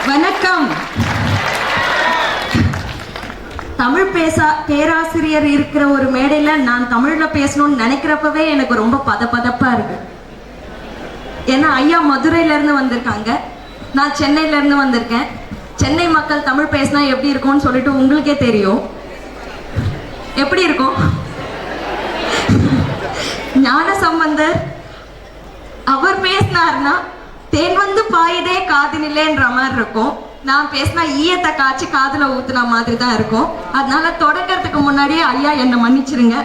வணக்கம். தமிழ் பேராசிரியர் இருக்கிற ஒரு மேடையில நான் தமிழ்ல பேசணும்னு நினைக்கிறப்பவே எனக்கு ரொம்ப பதப்பதப்பா இருக்கு. ஏன்னா ஐயா மதுரையில இருந்து வந்திருக்காங்க, நான் சென்னையில இருந்து வந்திருக்கேன். சென்னை மக்கள் தமிழ் பேசினா எப்படி இருக்கும்னு சொல்லிட்டு உங்களுக்கே தெரியும். எப்படி இருக்கும்? ஞானசம்பந்தர் அவர் பேசினார்னா தேன் வந்து பாயுதே காதினிலேன்ற மாதிரி இருக்கும். நான் பேசினா ஈயத்தை காய்ச்சி காதுல ஊத்துன மாதிரி தான் இருக்கும். அதனால தொடக்கிறதுக்கு முன்னாடியே ஐயா என்னை மன்னிச்சிருங்க.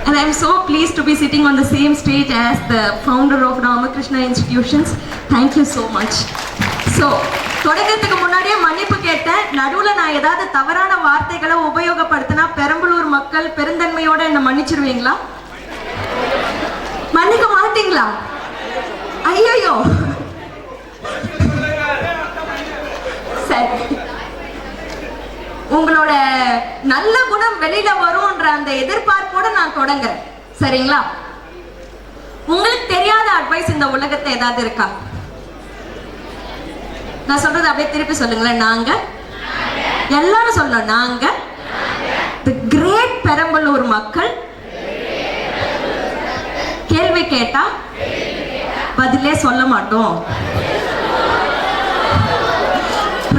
And I am so pleased to be sitting on the same stage as the founder of Ramakrishna Institutions. Thank you so much. So, தொடக்கிறதுக்கு முன்னாடியே மன்னிப்பு கேட்டேன். நடுவில் நான் ஏதாவது தவறான வார்த்தைகளை உபயோகப்படுத்தினா பெரம்பலூர் மக்கள் பெருந்தன்மையோட என்னை மன்னிச்சிருவீங்களா? மன்னிக்க மாட்டீங்களா? ஐயோ, சரி. உங்களோட நல்ல குணம் வெளியில வரும்ன்ற அந்த எதிர்பார்ப்போட நான் தொடங்குறேன், சரிங்களா? உங்களுக்கு தெரியாத அட்வைஸ் இந்த உலகத்தை ஏதாவது இருக்கா? நான் சொல்றது அப்படியே திருப்பி சொல்லுங்களேன். நாங்க எல்லாரும் சொல்லணும். நாங்க தி கிரேட் பெரம்பலூர் மக்கள் கேள்வி கேட்டா பதிலே சொல்ல மாட்டோம்.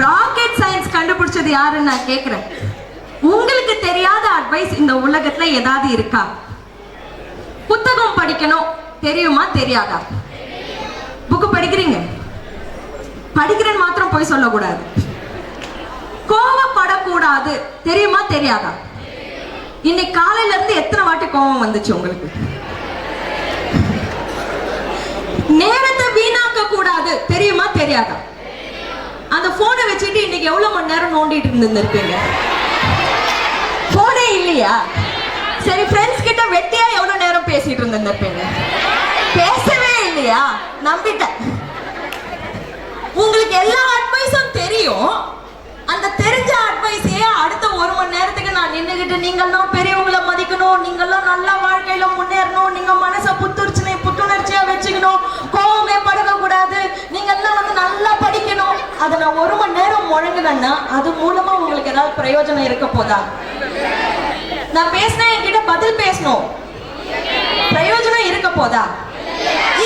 ராக்கெட் சயின்ஸ் கண்டுபிடிச்சது யாருன்னு நான் கேக்குறேன். உங்களுக்கு தெரியாத அட்வைஸ் இந்த உலகத்துல ஏதாவது இருக்கா? புத்தகம் படிக்கணும் தெரியுமா தெரியாதா? புக்கு படிக்கிறீங்க, படிக்கிறேன்னு மாத்திரம் போய் சொல்லக்கூடாது. கோவப்படக்கூடாது தெரியுமா தெரியாதா? இன்னைக்கு காலையில இருந்து எத்தனை வாட்டி கோவம் வந்துச்சு உங்களுக்கு? நேரத்தை வீணாக்க கூடாது தெரியுமா தெரியாதா? அந்த போனை வச்சுட்டு இன்னைக்கு எவ்வளவு மணி நேரம் நோண்டிட்டு இருந்திருப்பீங்க? போனே இல்லையா? சரி, ஃப்ரெண்ட்ஸ் கிட்ட வெட்டியா எவ்வளவு நேரம் பேசிட்டு இருந்திருப்பீங்க? பேசவே இல்லையா? நம்பிட்டேன். உங்களுக்கு எல்லா அட்வைஸும் தெரியும். அந்த தெரிஞ்ச அட்வைஸையே அடுத்த 1 மணி நேரத்துக்கு நான் நின்றுகிட்டு நீங்கெல்லாம் பெரியவங்களை மதிக்கணும், நீங்கெல்லாம் நல்ல வாழ்க்கையில முன்னேறணும், நீங்க மனசை புத்துணர்ச்சியா வச்சுக்கணும், கோவமே படக்கூடாது, நீங்கெல்லாம் வந்து நல்லா படிக்கணும், அதை நான் 1 மணி நேரம் முழங்குனேன்னா அது மூலமா உங்களுக்கு ஏதாவது பிரயோஜனம் இருக்க போதா? நான் பேசினா என்கிட்ட பதில் பேசணும், பிரயோஜனம் இருக்க போதா?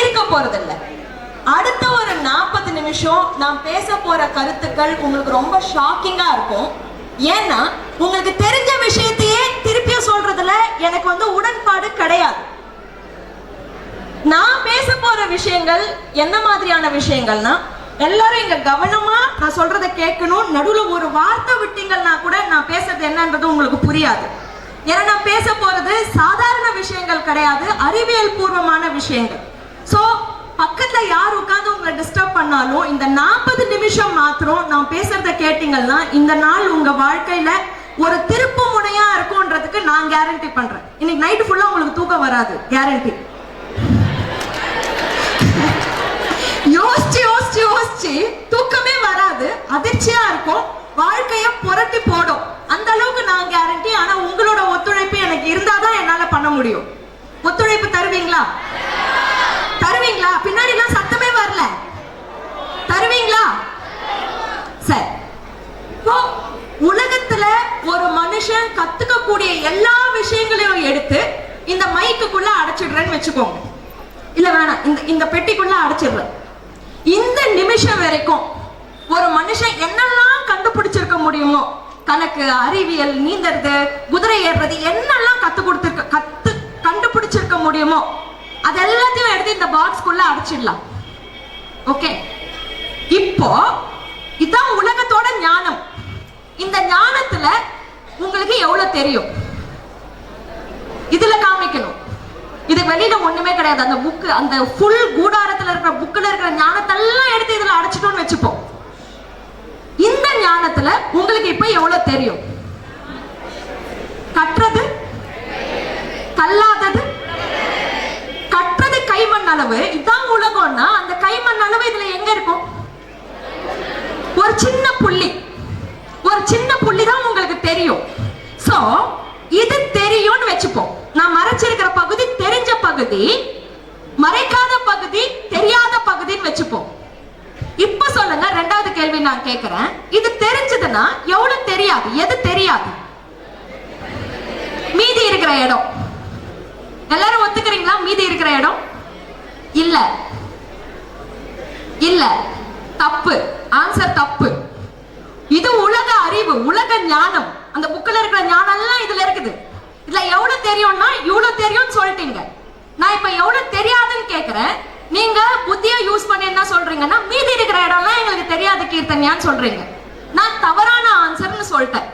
இருக்க போறதில்லை. அடுத்த ஒரு 40 நிமிஷம் நான் பேச போற கருத்துக்கள் உங்களுக்கு ரொம்ப ஷாக்கிங்கா இருக்கும். ஏன்னா உங்களுக்கு தெரிஞ்ச விஷயத்தையே திருப்பியும் சொல்றதுல எனக்கு வந்து உடன்பாடு கிடையாது. நான் பேச போற விஷயங்கள் என்ன மாதிரியான விஷயங்கள்னா, எல்லாரும் இங்க கவனமா நான் சொல்றதை கேட்கணும். நடுவுல ஒரு வார்த்தை விட்டீங்கன்னா கூட நான் பேசுறது என்னன்றது உங்களுக்கு புரியாது. ஏன்னா நான் பேச போறது சாதாரண விஷயங்கள் கிடையாது, அறிவியல் பூர்வமான விஷயங்கள். சோ பக்கத்துல யார் உட்கார்ந்து உங்களை டிஸ்டர்ப் பண்ணாலும் இந்த 40 நிமிஷம் மாத்திரம் நான் பேசுறத கேட்டீங்கன்னா இந்த நாள் உங்க வாழ்க்கையில ஒரு திருப்பு முனையா இருக்கும்ன்றதுக்கு நான் கேரண்டி பண்றேன். இன்னைக்கு நைட்டு ஃபுல்லா உங்களுக்கு தூக்கம் வராது, கேரண்டி. யோசிச்சு யோசிச்சு யோசிச்சு தூக்கமே வராது, அதிர்ச்சியா இருக்கும், வாழ்க்கைய புரட்டி போடும். அந்த அளவுக்கு நான் கேரண்டி. ஆனா உங்களோட ஒத்துழைப்பு எனக்கு இருந்தாதான் என்னால பண்ண முடியும். ஒத்துழைப்பு தருவீங்களா? தருவீங்களா? பின்னாடி எல்லாம் சத்தமே வரல. தருவீங்களா? சரி. உலகத்துல ஒரு மனுஷன் கத்துக்க கூடிய எல்லா விஷயங்களையும் எடுத்து இந்த மைக்குக்குள்ள அடைச்சிடுறேன்னு வச்சுக்கோங்க. இல்ல வேணாம், இந்த பெட்டிக்குள்ள அடைச்சிடுறேன். இந்த நிமிஷம் வரைக்கும் ஒரு மனுஷன் என்னெல்லாம் கண்டுபிடிச்சிருக்க முடியுமோ, கணக்கு, அறிவியல், நீந்தறது, குதிரை ஏறுறது, என்னெல்லாம் கண்டுபிடிச்சிருக்க முடியுமோ அது எல்லாத்தையும் எடுத்து இந்த பாக்ஸ்க்குள்ள அடைச்சிடலாம். ஓகே, இப்போ இதான் உலகத்தோட ஞானம். இந்த ஞானத்துல உங்களுக்கு எவ்வளவு தெரியும் இதுல காமிக்கணும். இது வெளியில ஒண்ணுமே கிடையாது. அந்த புக்கு, அந்த ஃபுல் கூடாரத்துல இருக்கிற புக்ல இருக்கிற ஞானத்தெல்லாம் எடுத்து இதுல அடைச்சிட்டோம்னு வச்சுப்போம். இந்த ஞானத்துல உங்களுக்கு இப்ப எவ்வளவு தெரியும்? கற்றது கல்லாதது, கற்றது கைமண் அளவு. இதான் உலகம்னா அந்த கைமண் அளவு இதுல எங்க இருக்கும்? ஒரு சின்ன புள்ளி, ஒரு சின்ன புள்ளி தான் உங்களுக்கு தெரியும். சோ இது தெரியும்னு வச்சுப்போம். நான் மறைச்சிருக்கிற பகுதி தெரிஞ்ச பகுதி, மறைக்காத பகுதி தெரியாத பகுதின்னு வச்சுப்போம். சொல்லுங்க. ரெண்டாவது கேள்வி நான் கேக்குறேன். இது தெரிஞ்சதுன்னா எவ்வளவு தெரியாது? எது தெரியாது? மீதி இருக்கிற இடம். எல்லாரும் ஒத்துக்கிறீங்களா? மீதி இருக்கிற இடம் இல்ல இல்ல, தப்பு. ஆன்சர் தப்பு. இது உலக அறிவு, உலக ஞானம். அந்த புக்ல இருக்கிற ஞானம் எல்லாம் இதுல இருக்குது. இதுல எவ்வளவு தெரியும்னா இவ்வளவு தெரியும்னு சொல்லிட்டீங்க. நான் இப்ப எவ்வளவு தெரியாதுன்னு கேக்குறேன். நீங்க புத்தியா யூஸ் பண்ணி என்ன சொல்றீங்கன்னா மீதி இருக்கிற இடம்லாம் எங்களுக்கு தெரியாது கீர்த்தன்யான்னு சொல்றீங்க. நான் தவறான ஆன்சர்னு சொல்லிட்டேன்.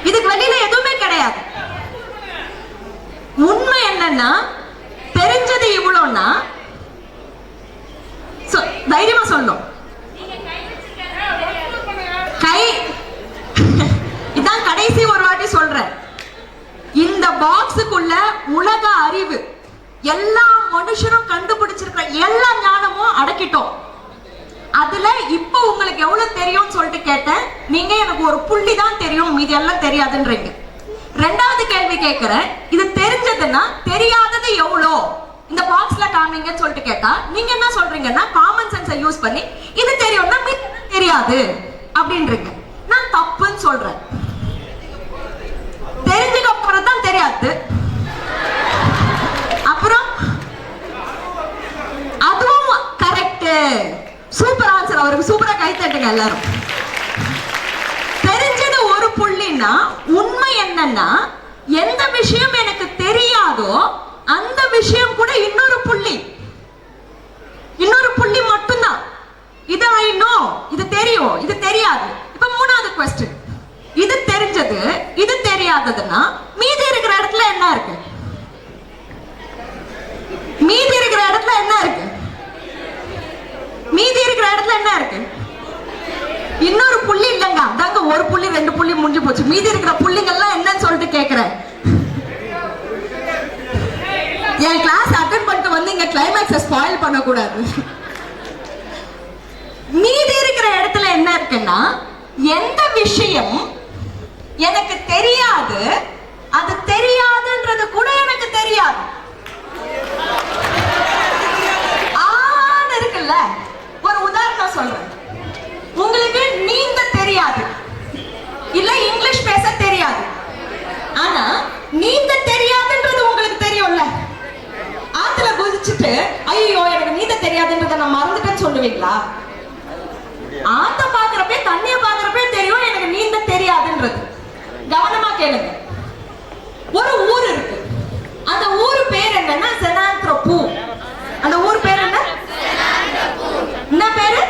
இதுக்கு வெளியில எதுவுமே கிடையாது. உண்மை என்னன்னா தெரிஞ்சது இவ்வளவுன்னா தைரியமா சொல்லும். கை இதான் கடைசி ஒரு வாட்டி சொல்றேன். இந்த பாக்ஸுக்குள்ள உலக அறிவு, எல்லா மனுஷனும் கண்டுபிடிச்சிருக்கிற எல்லா ஞானமும் அடக்கிட்டோம். அதுல இப்ப உங்களுக்கு எவ்வளவு தெரியும்னு சொல்லிட்டு கேட்டேன். நீங்க எனக்கு ஒரு புள்ளி தான் தெரியும், மீதி எல்லாம் தெரியாதுன்றீங்க. ரெண்டாவது கேள்வி கேட்கிறேன். இது தெரிஞ்சதுன்னா தெரியாதது எவ்வளோ இந்த பாக்ஸ்ல காமிங்கன்னு சொல்லிட்டு கேட்டா நீங்க என்ன சொல்றீங்கன்னா காமன் சென்ஸை யூஸ் பண்ணி இது தெரியும்னா மீதி தெரியாது அப்படின்றீங்க. நான் தப்புன்னு சொல்றேன். தெரிஞ்சுக்க அப்புறம் தான் தெரியாது. அப்புறம் அதுவும் கரெக்ட். Super answer. அவருக்கு சூப்பரா கை தட்டுங்க எல்லாரும். தெரிஞ்சது ஒரு புள்ளினா உண்மை என்னன்னா எந்த விஷயம் எனக்கு தெரியாதோ அந்த விஷயம் கூட இன்னொரு புள்ளி, இன்னொரு புள்ளி மட்டும்தான். இது ஐ நோ, இது தெரியும், இது தெரியாது. இப்ப மூணாவது क्वेश्चन. இது தெரிஞ்சது, இது தெரியாததுன்னா மீதி இருக்கிற இடத்துல என்ன இருக்கு? மீதி இருக்கிற இடத்துல என்ன இருக்கு? மீதி இருக்கிற இடத்துல என்ன இருக்கு? இன்னொரு புள்ளி இல்லங்க. அதாங்க ஒரு புள்ளி ரெண்டு புள்ளி முடிஞ்சு போச்சு. மீதி இருக்கிற புள்ளிங்கள்லாம் என்னன்னு சொல்லிட்டு கேக்குறேன். என் கிளாஸ் அட்டெண்ட் பண்ணிட்டு வந்து இங்க கிளைமேக்ஸை ஸ்பாயில் பண்ண கூடாது. மீதி இருக்கிற இடத்துல என்ன இருக்குன்னா எந்த விஷயம் எனக்கு தெரியாது, அது தெரியாதுன்றது கூட எனக்கு தெரியாது. ஆன இருக்குல்ல. ஒரு உதாரணம் சொல்றேன். உங்களுக்கு நீந்த தெரியாது, இல்ல இங்கிலீஷ் பேச தெரியாது. ஆனா நீந்த தெரியாதுன்றது உங்களுக்கு தெரியும்ல. ஆத்துல குதிச்சுட்டு ஐயோ எனக்கு நீந்த தெரியாதுன்றத நான் மறந்துட்டேன்னு சொல்லுவீங்களா? ஆத்த பாக்குறப்பே தண்ணிய பாக்குறப்பே தெரியும் எனக்கு நீந்த தெரியாதுன்றது. கவனமா கேளுங்க. ஒரு ஊர் இருக்கு. அந்த ஊர் பேர் என்னன்னா செனாந்திரபூ. அந்த ஊர் பேர் என்ன? என்ன பேரு?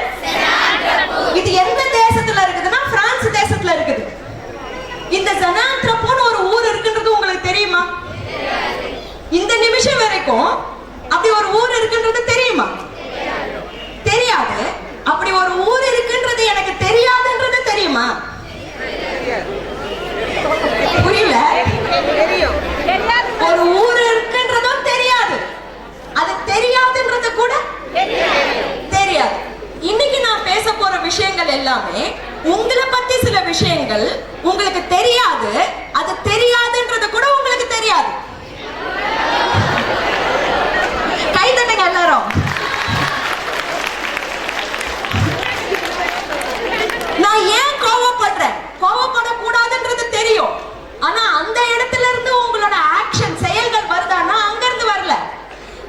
இது எந்த தேசத்துல இருக்குதுன்னா பிரான்ஸ் தேசத்துல இருக்குது. இந்த செனாந்திரபூன்னு ஒரு ஊர் இருக்குன்றது உங்களுக்கு தெரியுமா? இந்த நிமிஷம் வரைக்கும் அப்படி ஒரு ஊர் இருக்குன்றது தெரியுமா? தெரியாது. அப்படி ஒரு ஊர் இருக்குன்றது எனக்கு தெரியாதுன்றது தெரியுமா? புரியல. ஒரு ஊர் இருக்குன்றதும் தெரியாது, அது தெரியாதுன்றது கூட தெரியாது. இன்னைக்கு நான் பேச போற விஷயங்கள் எல்லாமே உங்களை பத்தி சில விஷயங்கள் உங்களுக்கு தெரியாது, அது தெரியாதுன்றது கூட உங்களுக்கு தெரியாது. கை தட்டுங்க எல்லாரும். நான் ஏன் கோவப்படுறேன்? கோவப்படக்கூடாதுன்றது தெரியும். ஆனா அந்த இடத்துல இருந்து உங்களோட ஆக்ஷன் செயல்கள் வருதான்னா அங்க இருந்து வரல.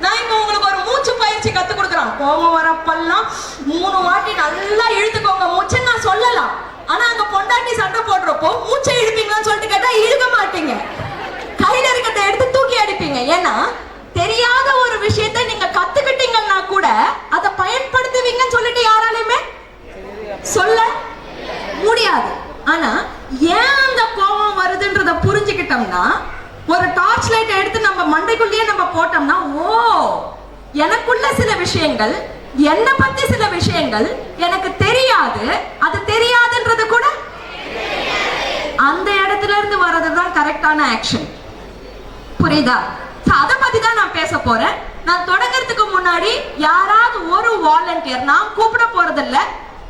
நான் இப்ப உங்களுக்கு ஒரு மூச்சு பயிற்சி கத்து கொடுக்குறேன். கோவம் வரப்பெல்லாம் 3 வாட்டி நல்லா இழுத்துக்கோங்க மூச்சை நான் சொல்லலாம். ஆனா அங்க பொண்டாட்டி சண்டை போடுறப்போ மூச்சை இழுப்பீங்களான்னு சொல்லிட்டு கேட்டா இழுக்க மாட்டீங்க. கையில இருக்கிறத எடுத்து தூக்கி அடிப்பீங்க. ஏன்னா தெரியாத ஒரு விஷயத்தை நீங்க கத்துக்கிட்டீங்கன்னா கூட அதை பயன்படுத்துவீங்கன்னு சொல்லிட்டு யாராலையுமே சொல்ல முடியாது. ஆனா ஏன் அந்த கோபம் வருதுன்றத புரிஞ்சுக்கிட்டோம்னா ஒரு டார்ச் லைட் எடுத்து நம்ம மண்டைக்குள்ளேயே நம்ம போட்டோம்னா ஓ எனக்குள்ள சில விஷயங்கள், என்னை பத்தி சில விஷயங்கள் எனக்கு தெரியாது, அது தெரியாதுன்றது கூட அந்த இடத்துல இருந்து வர்றதுதான் கரெக்டான ஆக்ஷன். புரியுதா? அத பத்தி தான் நான் பேச போறேன். நான் தொடங்கிறதுக்கு முன்னாடி யாராவது ஒரு வாலண்டியர், நான் கூப்பிட போறது இல்ல,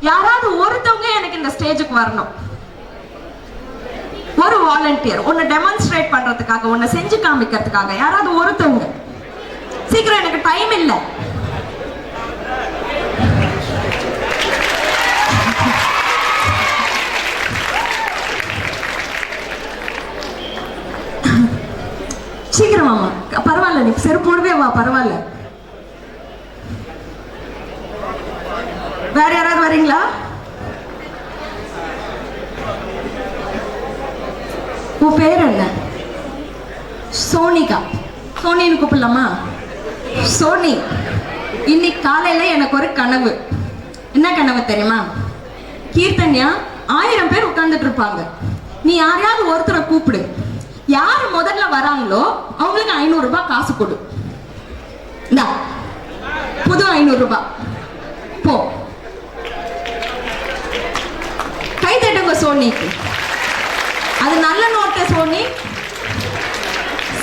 யாராவது ஒருத்தவங்க எனக்கு இந்த ஸ்டேஜுக்கு வரணும். ஒரு வாலண்டியர் ஒன்னு டெமான்ஸ்ட்ரேட் பண்றதுக்காக, ஒன்னு செஞ்சு காமிக்கிறதுக்காக யாராவது ஒருத்தவங்க. சீக்கிரம், எனக்கு டைம் இல்ல. செருப்போடவே வா, பரவாயில்ல. வேற யாராவது வரீங்களா? உன் பேர் என்ன? சோனிகா. சோனின்னு கூப்பிடலாமா? சோனி, இன்னைக்கு காலையில எனக்கு ஒரு கனவு. என்ன கனவு தெரியுமா? கீர்த்தன்யா 1000 பேர் உட்கார்ந்துட்டு இருப்பாங்க. நீ யாரையாவது ஒருத்தரை கூப்பிடு. யாரு முதல்ல வராங்களோ அவங்களுக்கு 500 ரூபாய் காசு கொடு. புது 500 ரூபாய். போ, கை தட்டுங்க சோனிக்கு. அது நல்ல நோட்டு சோனி.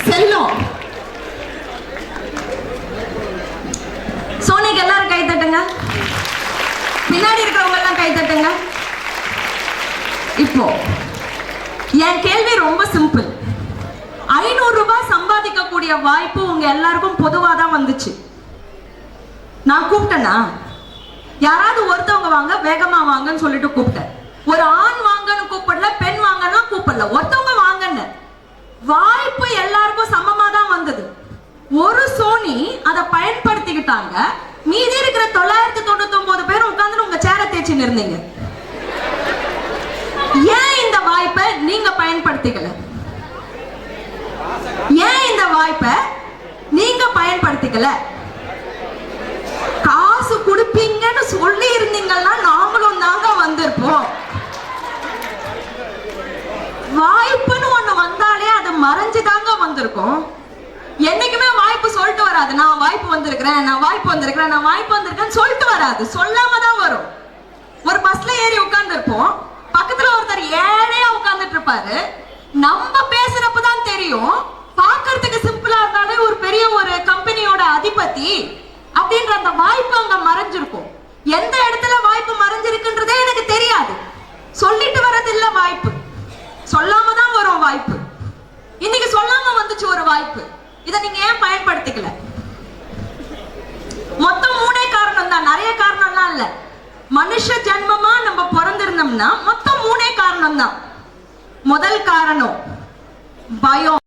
செல்லும் சோனிக்கு எல்லாரும் கை தட்டுங்க. பின்னாடி இருக்கிறவங்க எல்லாம் கை தட்டுங்க. இப்போ என் கேள்வி ரொம்ப சிம்பிள். 500 ரூபாய் சம்பாதிக்க கூடிய வாய்ப்பு உங்க எல்லாருக்கும் பொதுவா தான் வந்துச்சு. நான் கூப்பிட்டேனா? யாராவது ஒருத்தவங்க வாங்க, வேகமா வாங்கன்னு சொல்லிட்டு கூப்பிட்டேன். ஒரு ஆண் வாங்கன்னு கூப்பிடல, பெண் வாங்கன்னா கூப்பிடல, ஒருத்தவங்க வாங்கன்னு. வாய்ப்பு எல்லாருக்கும் சமமா தான் வந்தது. ஒரு சோனி அதை பயன்படுத்திக்கிட்டாங்க. மீதி இருக்கிற 999 பேர் உட்கார்ந்து உங்க சேர தேய்ச்சின்னு இருந்தீங்க. ஏன் இந்த வாய்ப்பை நீங்க பயன்படுத்திக்கல? ஏன் இந்த வாய்ப்பை நீங்க பயன்படுத்திக்கல? காசு கொடுப்பீங்கன்னு சொல்லி இருந்தீங்கன்னா நாங்களும் தாங்க வந்திருப்போம். வாய்ப்புன்னு ஒண்ணு வந்தாலே அது மறைஞ்சுதாங்க வந்திருக்கும். என்னைக்குமே வாய்ப்பு சொல்லிட்டு வராது. நான் வாய்ப்பு வந்திருக்கிறேன், நான் வாய்ப்பு வந்திருக்கிறேன், நான் வாய்ப்பு வந்திருக்கேன்னு சொல்லிட்டு வராது. சொல்லாம தான் வரும். ஒரு பஸ்ல ஏறி உட்கார்ந்து இருப்போம். பக்கத்துல ஒருத்தர் ஏழையா உட்கார்ந்துட்டு இருப்பாரு. நம்ம பேசுறப்பதான் தெரியும், பார்க்கறதுக்கு சிம்பிளா இருந்தாலே ஒரு பெரிய ஒரு கம்பெனியோட அதிபதி அப்படின்ற அந்த வாய்ப்பு அங்க மறைஞ்சிருக்கும். எந்த இடத்துல வாய்ப்பு மறைஞ்சிருக்குன்றதே எனக்கு தெரியாது. சொல்லிட்டு வரது இல்ல வாய்ப்பு, சொல்லாம தான் வரும் வாய்ப்பு. இன்னைக்கு சொல்லாம வந்துச்சு ஒரு வாய்ப்பு. இதை நீங்க ஏன் பயன்படுத்திக்கல? மொத்தம் 3 காரணம் தான், நிறைய காரணம்லாம் இல்ல. மனுஷ ஜென்மமா நம்ம பிறந்திருந்தோம்னா மொத்தம் 3 காரணம் தான். முதல் காரணம் பயம்.